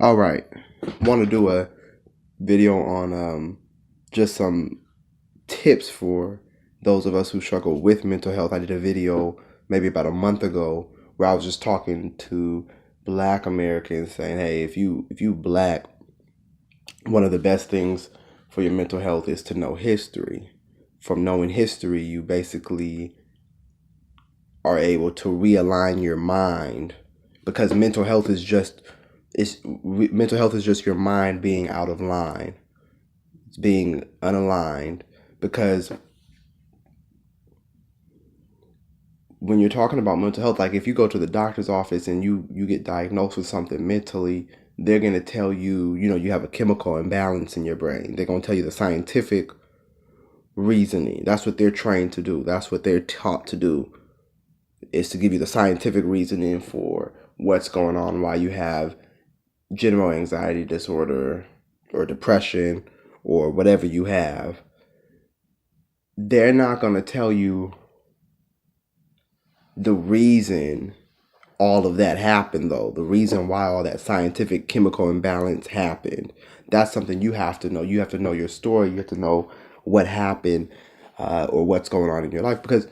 All right. Want to do a video on just some tips for those of us who struggle with mental health. I did a video maybe about a month ago where I was just talking to Black Americans saying, "Hey, if you Black, one of the best things for your mental health is to know history. From knowing history, you basically are able to realign your mind because mental health is just your mind being out of line. It's being unaligned because when you're talking about mental health, like if you go to the doctor's office and you get diagnosed with something mentally, they're going to tell you, you have a chemical imbalance in your brain. They're going to tell you the scientific reasoning. That's what they're trained to do. That's what they're taught to do, is to give you the scientific reasoning for what's going on, why you have general anxiety disorder or depression or whatever you have. They're not going to tell you the reason all of that happened, though. The reason why all that scientific chemical imbalance happened. That's something you have to know. You have to know your story. You have to know what happened or what's going on in your life. Because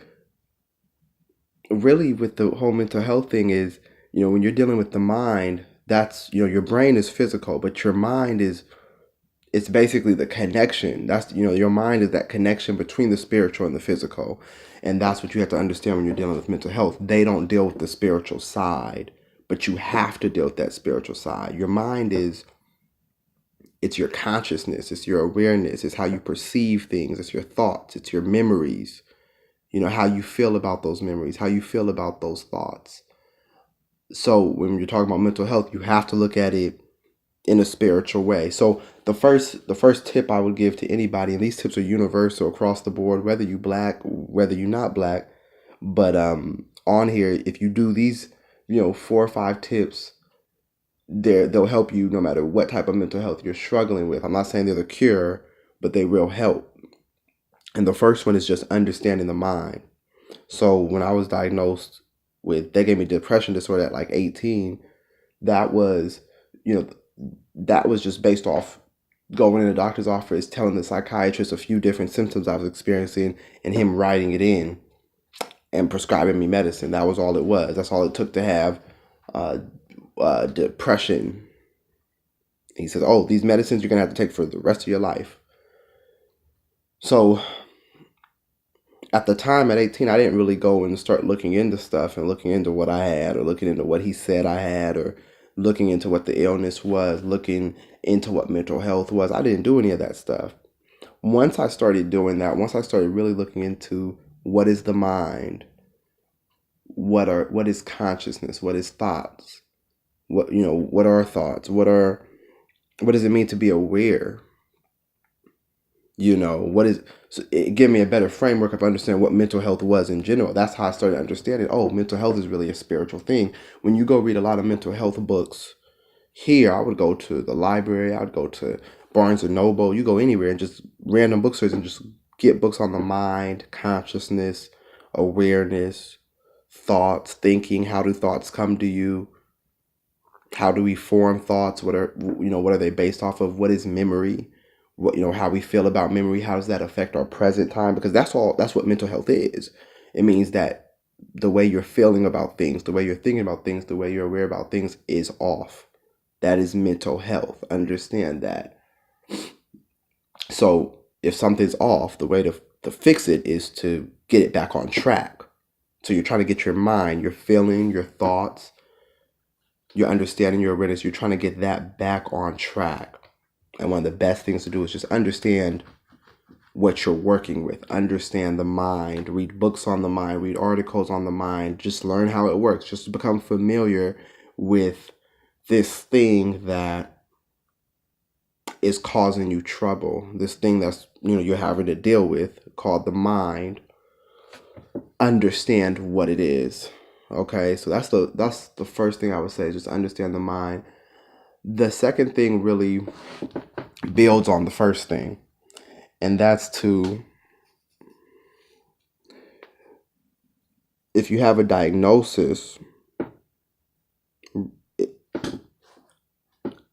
really, with the whole mental health thing is, when you're dealing with the mind, that's, your brain is physical, but your mind is, it's basically the connection. That's, your mind is that connection between the spiritual and the physical. And that's what you have to understand when you're dealing with mental health. They don't deal with the spiritual side, but you have to deal with that spiritual side. Your mind is, it's your consciousness, it's your awareness, it's how you perceive things, it's your thoughts, it's your memories, how you feel about those memories, how you feel about those thoughts. So when you're talking about mental health, you have to look at it in a spiritual way. So the first tip I would give to anybody, and these tips are universal across the board, whether you Black, whether you're not Black, but on here, if you do these, 4 or 5 tips, they'll help you no matter what type of mental health you're struggling with. I'm not saying they're the cure, but they will help. And the first one is just understanding the mind. So when I was diagnosed with, they gave me depression disorder at like 18. That was, you know, that was just based off going in the doctor's office, telling the psychiatrist a few different symptoms I was experiencing, and him writing it in and prescribing me medicine. That was all it was. That's all it took to have uh, depression. He says, "Oh, these medicines you're gonna have to take for the rest of your life." So at the time at 18, I didn't really go and start looking into stuff and looking into what I had or looking into what he said I had or looking into what the illness was, looking into what mental health was. I didn't do any of that stuff. Once I started doing that, once I started really looking into what is the mind, what is consciousness, what is thoughts, what are thoughts, what does it mean to be aware? What is, so it gave me a better framework of understanding what mental health was in general. That's how I started understanding, oh, mental health is really a spiritual thing. When you go read a lot of mental health books here, I would go to the library, I would go to Barnes and Noble, you go anywhere and just random bookstores and just get books on the mind, consciousness, awareness, thoughts, thinking. How do thoughts come to you? How do we form thoughts? What are they based off of? What is memory? How we feel about memory, how does that affect our present time? Because that's what mental health is. It means that the way you're feeling about things, the way you're thinking about things, the way you're aware about things is off. That is mental health. Understand that. So if something's off, the way to fix it is to get it back on track. So you're trying to get your mind, your feeling, your thoughts, your understanding, your awareness, you're trying to get that back on track. And one of the best things to do is just understand what you're working with. Understand the mind. Read books on the mind. Read articles on the mind. Just learn how it works. Just to become familiar with this thing that is causing you trouble. This thing that's, you're having to deal with, called the mind. Understand what it is. Okay, so that's the first thing I would say. Just understand the mind. The second thing really builds on the first thing, and that's to, if you have a diagnosis,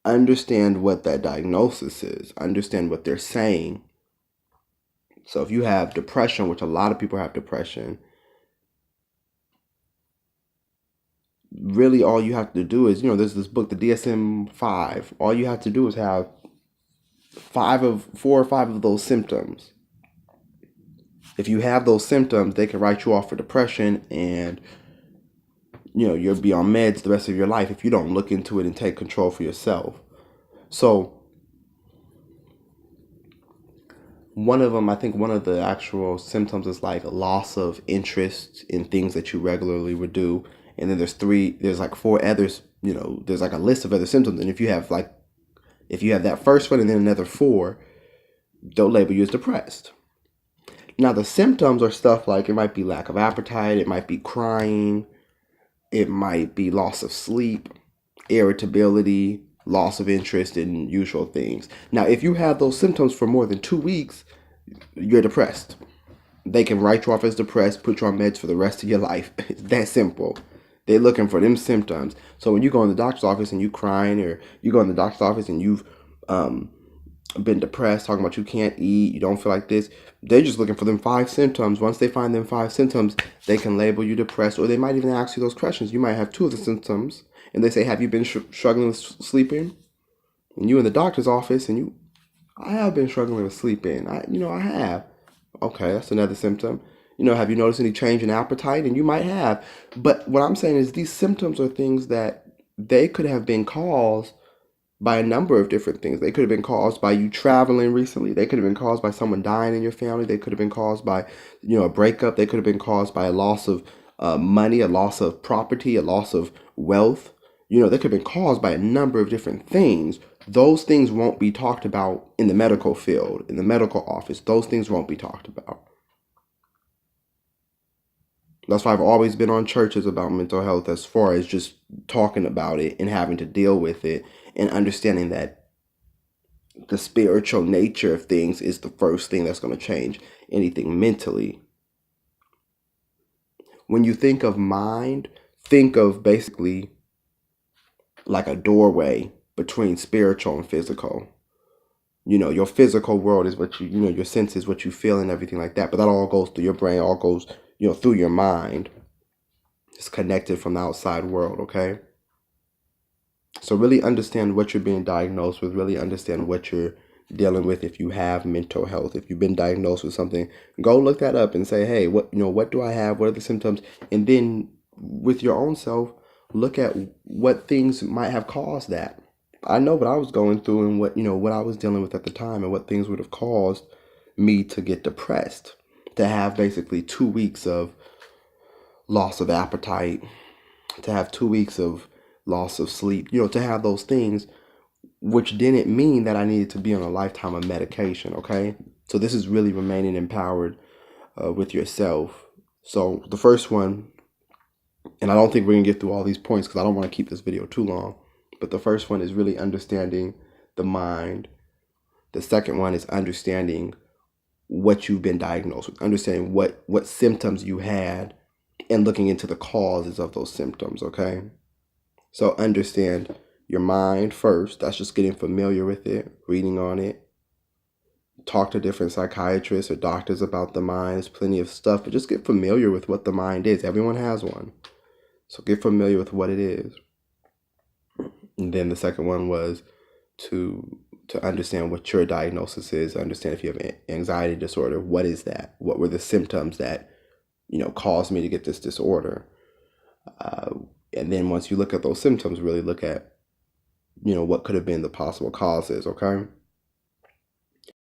understand what that diagnosis is, understand what they're saying. So if you have depression, which a lot of people have depression, really all you have to do is, there's this book, the DSM-5. All you have to do is have 4 or 5 of those symptoms. If you have those symptoms, they can write you off for depression, and you'll be on meds the rest of your life if you don't look into it and take control for yourself. So one of them, I think one of the actual symptoms is like loss of interest in things that you regularly would do. And then there's like 4 others, there's like a list of other symptoms. And if you have that first one and then another 4, they'll label you as depressed. Now the symptoms are stuff like, it might be lack of appetite, it might be crying, it might be loss of sleep, irritability, loss of interest in usual things. Now, if you have those symptoms for more than 2 weeks, you're depressed. They can write you off as depressed, put you on meds for the rest of your life. It's that simple. They're looking for them symptoms. So when you go in the doctor's office and you crying, or you go in the doctor's office and you've been depressed, talking about you can't eat, you don't feel like this, they're just looking for them 5 symptoms. Once they find them 5 symptoms, they can label you depressed, or they might even ask you those questions. You might have 2 of the symptoms, and they say, have you been struggling with sleeping? And you in the doctor's office, and I have been struggling with sleeping. I have. Okay, that's another symptom. Have you noticed any change in appetite? And you might have. But what I'm saying is these symptoms are things that they could have been caused by a number of different things. They could have been caused by you traveling recently. They could have been caused by someone dying in your family. They could have been caused by, a breakup. They could have been caused by a loss of money, a loss of property, a loss of wealth. They could have been caused by a number of different things. Those things won't be talked about in the medical field, in the medical office. Those things won't be talked about. That's why I've always been on churches about mental health, as far as just talking about it and having to deal with it, and understanding that the spiritual nature of things is the first thing that's going to change anything mentally. When you think of mind, think of basically like a doorway between spiritual and physical. Your physical world is what your senses, what you feel and everything like that. But that all goes through your brain, all goes, through your mind. It's connected from the outside world, okay? So really understand what you're being diagnosed with, really understand what you're dealing with. If you have mental health, if you've been diagnosed with something, go look that up and say, hey, what do I have? What are the symptoms? And then with your own self, look at what things might have caused that. I know what I was going through and what I was dealing with at the time, and what things would have caused me to get depressed, to have basically 2 weeks of loss of appetite, to have 2 weeks of loss of sleep, to have those things, which didn't mean that I needed to be on a lifetime of medication, okay? So this is really remaining empowered with yourself. So the first one, and I don't think we're going to get through all these points because I don't want to keep this video too long, but the first one is really understanding the mind. The second one is understanding what you've been diagnosed with, understanding what symptoms you had, and looking into the causes of those symptoms, okay? So understand your mind first. That's just getting familiar with it, reading on it. Talk to different psychiatrists or doctors about the mind. There's plenty of stuff, but just get familiar with what the mind is. Everyone has one. So get familiar with what it is. And then the second one was to understand what your diagnosis is, understand if you have anxiety disorder, what is that? What were the symptoms that, caused me to get this disorder? And then once you look at those symptoms, really look at, what could have been the possible causes, okay?